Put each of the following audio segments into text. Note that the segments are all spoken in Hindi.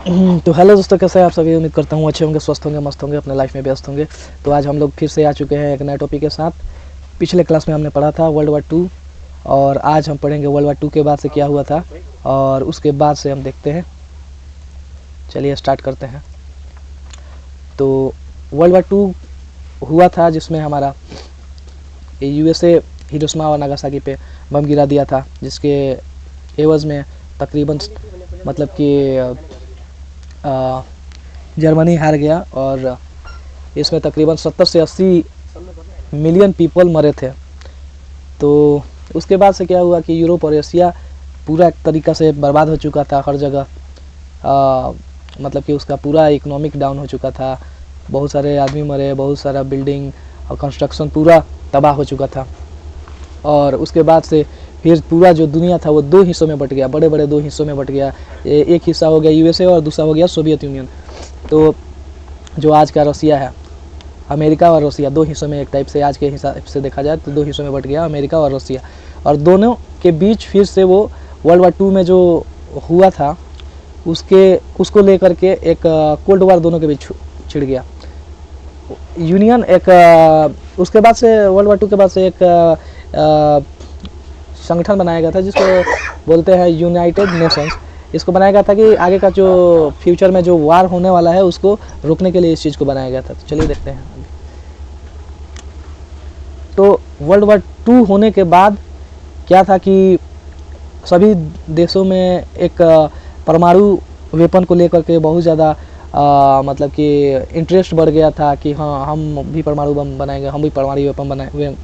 तो हेलो दोस्तों, कैसे हैं आप सभी। उम्मीद करता हूँ अच्छे होंगे, स्वस्थ होंगे, मस्त होंगे, अपने लाइफ में व्यस्त होंगे। तो आज हम लोग फिर से आ चुके हैं एक नए टॉपिक के साथ। पिछले क्लास में हमने पढ़ा था वर्ल्ड वार 2 और आज हम पढ़ेंगे वर्ल्ड वार 2 के बाद से क्या हुआ था और उसके बाद से हम देखते हैं। चलिए स्टार्ट करते हैं। तो वर्ल्ड वार 2 हुआ था जिसमें हमारा यूएसए हिरोशिमा और नागासाकी पे बम गिरा दिया था, जिसके एवज में तकरीबन मतलब कि जर्मनी हार गया और इसमें तकरीबन 70 से 80 मिलियन पीपल मरे थे। तो उसके बाद से क्या हुआ कि यूरोप और एशिया पूरा एक तरीक़ा से बर्बाद हो चुका था। हर जगह मतलब कि उसका पूरा इकोनॉमिक डाउन हो चुका था। बहुत सारे आदमी मरे, बहुत सारा बिल्डिंग और कंस्ट्रक्शन पूरा तबाह हो चुका था। और उसके बाद से फिर पूरा जो दुनिया था वो दो हिस्सों में बट गया, बड़े बड़े दो हिस्सों में बट गया। एक हिस्सा हो गया यूएसए और दूसरा हो गया सोवियत यूनियन। तो जो आज का रसिया है, अमेरिका और रसिया दो हिस्सों में, एक टाइप से आज के हिसाब से देखा जाए तो दो हिस्सों में बट गया अमेरिका और रसिया। और दोनों के बीच फिर से वो वर्ल्ड वार 2 में जो हुआ था उसको लेकर के एक कोल्ड वार दोनों के बीच छिड़ गया। यूनियन एक उसके बाद से वर्ल्ड वार 2 के बाद से एक संगठन बनाया गया था जिसको बोलते हैं यूनाइटेड नेशंस। इसको बनाया गया था कि आगे का जो फ्यूचर में जो वार होने वाला है उसको रोकने के लिए इस चीज़ को बनाया गया था। तो चलिए देखते हैं। तो वर्ल्ड वार 2 होने के बाद क्या था कि सभी देशों में एक परमाणु वेपन को लेकर के बहुत ज़्यादा मतलब कि इंटरेस्ट बढ़ गया था कि हाँ, हम भी परमाणु बम बनाएंगे, हम भी परमाणु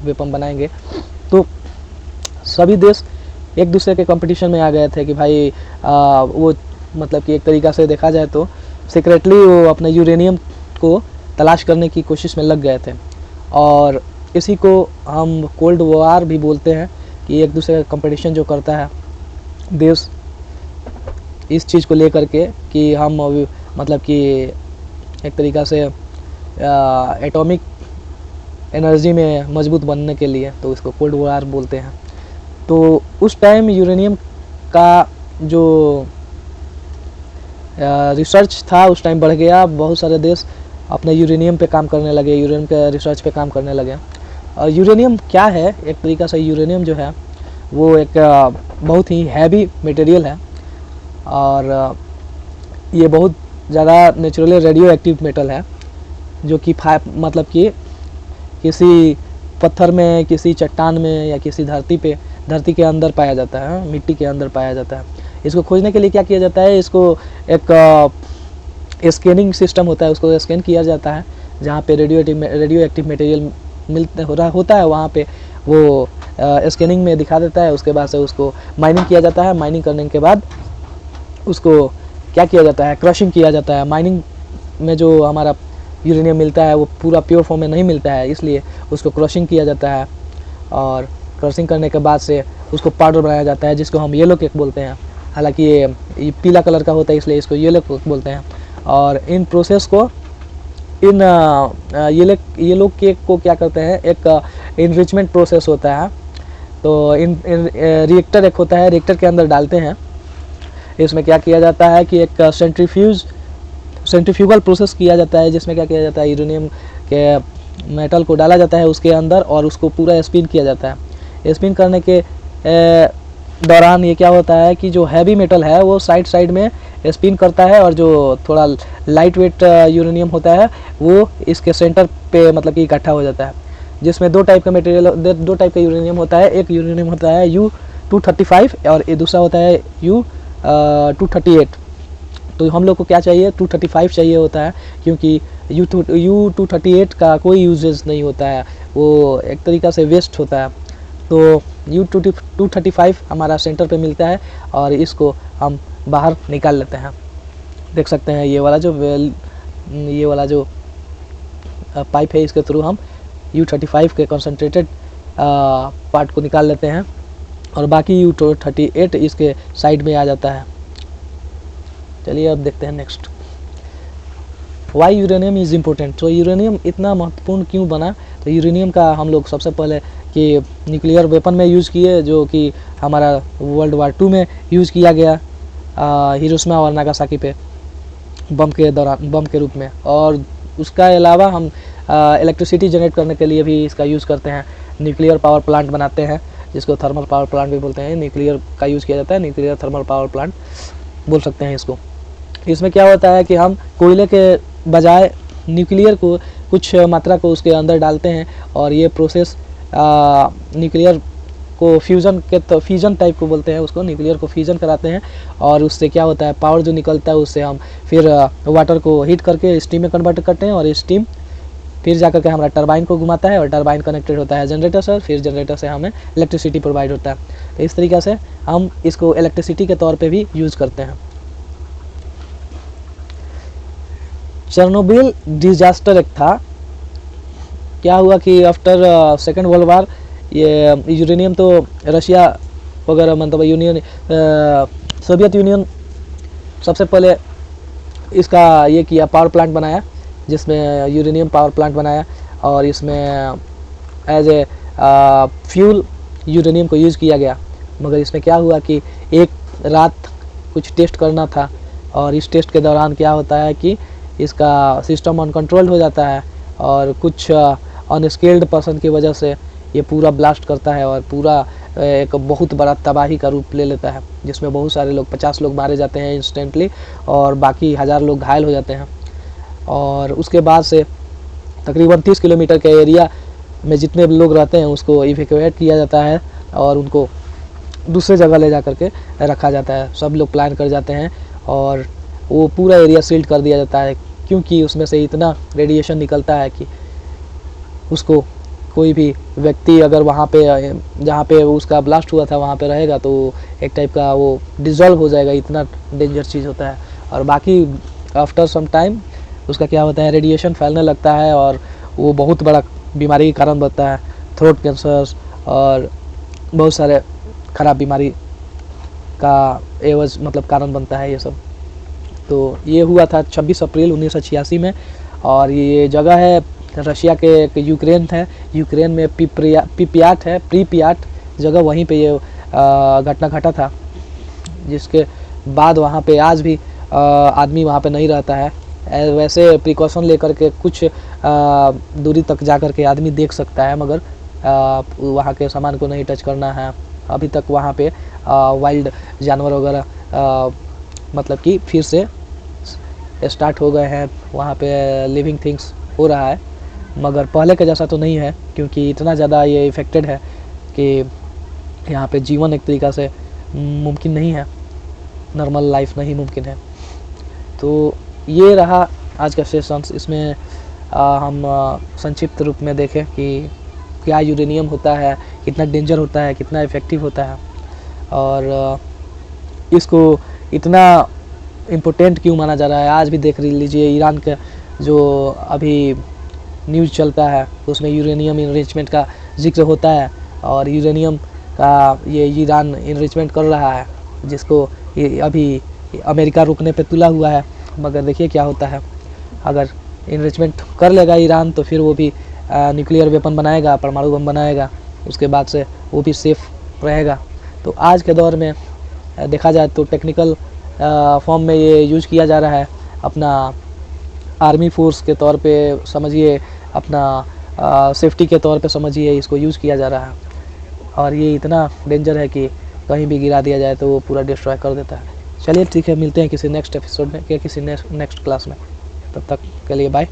वेपन बनाएंगे। तो सभी देश एक दूसरे के कंपटीशन में आ गए थे कि भाई वो मतलब कि एक तरीक़ा से देखा जाए तो सीक्रेटली वो अपने यूरेनियम को तलाश करने की कोशिश में लग गए थे। और इसी को हम कोल्ड वार भी बोलते हैं कि एक दूसरे का कंपटीशन जो करता है देश इस चीज़ को लेकर के कि हम मतलब कि एक तरीक़ा से एटॉमिक एनर्जी में मजबूत बनने के लिए, तो इसको कोल्ड वार बोलते हैं। तो उस टाइम यूरेनियम का जो रिसर्च था उस टाइम बढ़ गया। बहुत सारे देश अपने यूरेनियम पे काम करने लगे, यूरेनियम के रिसर्च पे काम करने लगे। और यूरेनियम क्या है, एक तरीक़ा से यूरेनियम जो है वो एक बहुत ही हैवी मटेरियल है और ये बहुत ज़्यादा नेचुरली रेडियो एक्टिव मेटल है, जो कि मतलब कि किसी पत्थर में, किसी चट्टान में या किसी धरती के अंदर पाया जाता है, मिट्टी के अंदर पाया जाता है। इसको खोजने के लिए क्या किया जाता है, इसको एक स्कैनिंग सिस्टम होता है, उसको स्कैन किया जाता है। जहाँ पे रेडियो एक्टिव मटेरियल होता है वहाँ पे वो स्कैनिंग में दिखा देता है। उसके बाद से उसको माइनिंग किया जाता है। माइनिंग करने के बाद उसको क्या किया जाता है, क्रशिंग किया जाता है। माइनिंग में जो हमारा यूरेनियम मिलता है वो पूरा प्योर फॉर्म में नहीं मिलता है, इसलिए उसको क्रशिंग किया जाता है। और क्रशिंग करने के बाद से उसको पाउडर बनाया जाता है, जिसको हम येलो केक बोलते हैं। हालांकि ये पीला कलर का होता है इसलिए इसको येलो केक बोलते हैं। और इन प्रोसेस को इन येलो केक को क्या करते हैं, एक इनरिचमेंट प्रोसेस होता है। तो इन रिएक्टर एक होता है, रिएक्टर के अंदर डालते हैं। इसमें क्या किया जाता है कि एक सेंट्रीफ्यूगल प्रोसेस किया जाता है, जिसमें क्या किया जाता है, यूरेनियम के मेटल को डाला जाता है उसके अंदर और उसको पूरा स्पिन किया जाता है। स्पिन करने के दौरान ये क्या होता है कि जो हैवी मेटल है वो साइड में स्पिन करता है और जो थोड़ा लाइट वेट यूरेनियम होता है वो इसके सेंटर पे मतलब कि इकट्ठा हो जाता है। जिसमें दो टाइप का यूरेनियम होता है। एक यूरेनियम होता है U-235 और ये दूसरा होता है U-238। तो हम लोग को क्या चाहिए, 235 चाहिए होता है, क्योंकि U-238 का कोई यूजेस नहीं होता है, वो एक तरीक़ा से वेस्ट होता है। तो U-235 हमारा सेंटर पे मिलता है और इसको हम बाहर निकाल लेते हैं। देख सकते हैं ये वाला जो पाइप है, इसके थ्रू हम U-35 के कंसनट्रेटेड पार्ट को निकाल लेते हैं और बाकी U-238 इसके साइड में आ जाता है। चलिए अब देखते हैं next, why uranium is important. तो यूरेनियम इतना महत्वपूर्ण क्यों बना, तो यूरेनियम का हम लोग सबसे पहले कि न्यूक्लियर वेपन में यूज़ किए, जो कि हमारा वर्ल्ड वार 2 में यूज़ किया गया हिरोशिमा और नागासाकी पे। बम के दौरान, बम के रूप में। और उसका अलावा हम इलेक्ट्रिसिटी जनरेट करने के लिए भी इसका यूज़ करते हैं। न्यूक्लियर पावर प्लांट बनाते हैं, जिसको थर्मल पावर प्लांट भी बोलते हैं। न्यूक्लियर का यूज़ किया जाता है, न्यूक्लियर थर्मल पावर प्लांट बोल सकते हैं इसको। इसमें क्या होता है कि हम कोयले के बजाय न्यूक्लियर को कुछ मात्रा को उसके अंदर डालते हैं, और ये प्रोसेस न्यूक्लियर को फ्यूज़न टाइप को बोलते हैं उसको। न्यूक्लियर को फ्यूज़न कराते हैं, और उससे क्या होता है, पावर जो निकलता है उससे हम फिर वाटर को हीट करके स्टीम में कन्वर्ट करते हैं, और स्टीम फिर जाकर के हमारा टरबाइन को घुमाता है, और टरबाइन कनेक्टेड होता है जनरेटर से, फिर जनरेटर से हमें इलेक्ट्रिसिटी प्रोवाइड होता है। तो इस तरीक़े से हम इसको इलेक्ट्रिसिटी के तौर पे भी यूज़ करते हैं। चेरनोबिल डिजास्टर एक था। क्या हुआ कि आफ्टर सेकेंड वर्ल्ड वार ये यूरेनियम तो रशिया वगैरह, मतलब सोवियत यूनियन सबसे पहले इसका ये किया, पावर प्लांट बनाया, जिसमें यूरेनियम पावर प्लांट बनाया, और इसमें एज ए फ्यूल यूरेनियम को यूज़ किया गया। मगर इसमें क्या हुआ कि एक रात कुछ टेस्ट करना था, और इस टेस्ट के दौरान क्या होता है कि इसका सिस्टम अनकंट्रोल्ड हो जाता है, और कुछ अनस्किल्ड पर्सन की वजह से ये पूरा ब्लास्ट करता है, और पूरा एक बहुत बड़ा तबाही का रूप ले लेता है, जिसमें बहुत सारे लोग, 50 लोग मारे जाते हैं इंस्टेंटली, और बाकी 1000 लोग घायल हो जाते हैं। और उसके बाद से तकरीबन 30 किलोमीटर के एरिया में जितने भी लोग रहते हैं उसको इवैक्यूएट किया जाता है, और उनको दूसरे जगह ले जा करके रखा जाता है। सब लोग प्लान कर जाते हैं, और वो पूरा एरिया सील्ड कर दिया जाता है, क्योंकि उसमें से इतना रेडिएशन निकलता है कि उसको कोई भी व्यक्ति अगर वहाँ पे, जहाँ पे उसका ब्लास्ट हुआ था वहाँ पे रहेगा, तो एक टाइप का वो डिज़ोल्व हो जाएगा, इतना डेंजर चीज़ होता है। और बाकी आफ्टर सम टाइम उसका क्या होता है, रेडिएशन फैलने लगता है, और वो बहुत बड़ा बीमारी का कारण बनता है, थ्रोट कैंसर और बहुत सारे ख़राब बीमारी का एवज मतलब कारण बनता है ये सब। तो ये हुआ था 26 अप्रैल 1986 में, और ये जगह है रशिया के एक यूक्रेन है, यूक्रेन में प्रीपियाट जगह, वहीं पे ये घटना घटा था, जिसके बाद वहाँ पे आज भी आदमी वहाँ पे नहीं रहता है। वैसे प्रिकॉशन लेकर के कुछ दूरी तक जा कर के आदमी देख सकता है, मगर वहाँ के सामान को नहीं टच करना है। अभी तक वहाँ पे वाइल्ड जानवर वगैरह मतलब कि फिर से स्टार्ट हो गए हैं, वहाँ पे लिविंग थिंग्स हो रहा है, मगर पहले के जैसा तो नहीं है, क्योंकि इतना ज़्यादा ये इफ़ेक्टेड है कि यहाँ पे जीवन एक तरीक़ा से मुमकिन नहीं है, नॉर्मल लाइफ नहीं मुमकिन है। तो ये रहा आज का सेशंस। इसमें हम संक्षिप्त रूप में देखें कि क्या यूरेनियम होता है, कितना डेंजर होता है, कितना इफ़ेक्टिव होता है, और इसको इतना इम्पोर्टेंट क्यों माना जा रहा है। आज भी देख लीजिए, ईरान का जो अभी न्यूज़ चलता है उसमें यूरेनियम इनरिचमेंट का जिक्र होता है, और यूरेनियम का ये ईरान इनरिचमेंट कर रहा है, जिसको अभी अमेरिका रोकने पे तुला हुआ है। मगर देखिए क्या होता है, अगर इनरिचमेंट कर लेगा ईरान तो फिर वो भी न्यूक्लियर वेपन बनाएगा, परमाणु बम बनाएगा, उसके बाद से वो भी सेफ रहेगा। तो आज के दौर में देखा जाए तो टेक्निकल फॉर्म में ये यूज़ किया जा रहा है, अपना आर्मी फोर्स के तौर पे समझिए, अपना सेफ्टी के तौर पे समझिए, इसको यूज़ किया जा रहा है। और ये इतना डेंजर है कि कहीं भी गिरा दिया जाए तो वो पूरा डिस्ट्रॉय कर देता है। चलिए ठीक है, मिलते हैं किसी नेक्स्ट एपिसोड में, किसी नेक्स्ट क्लास में। तब तक के लिए बाय।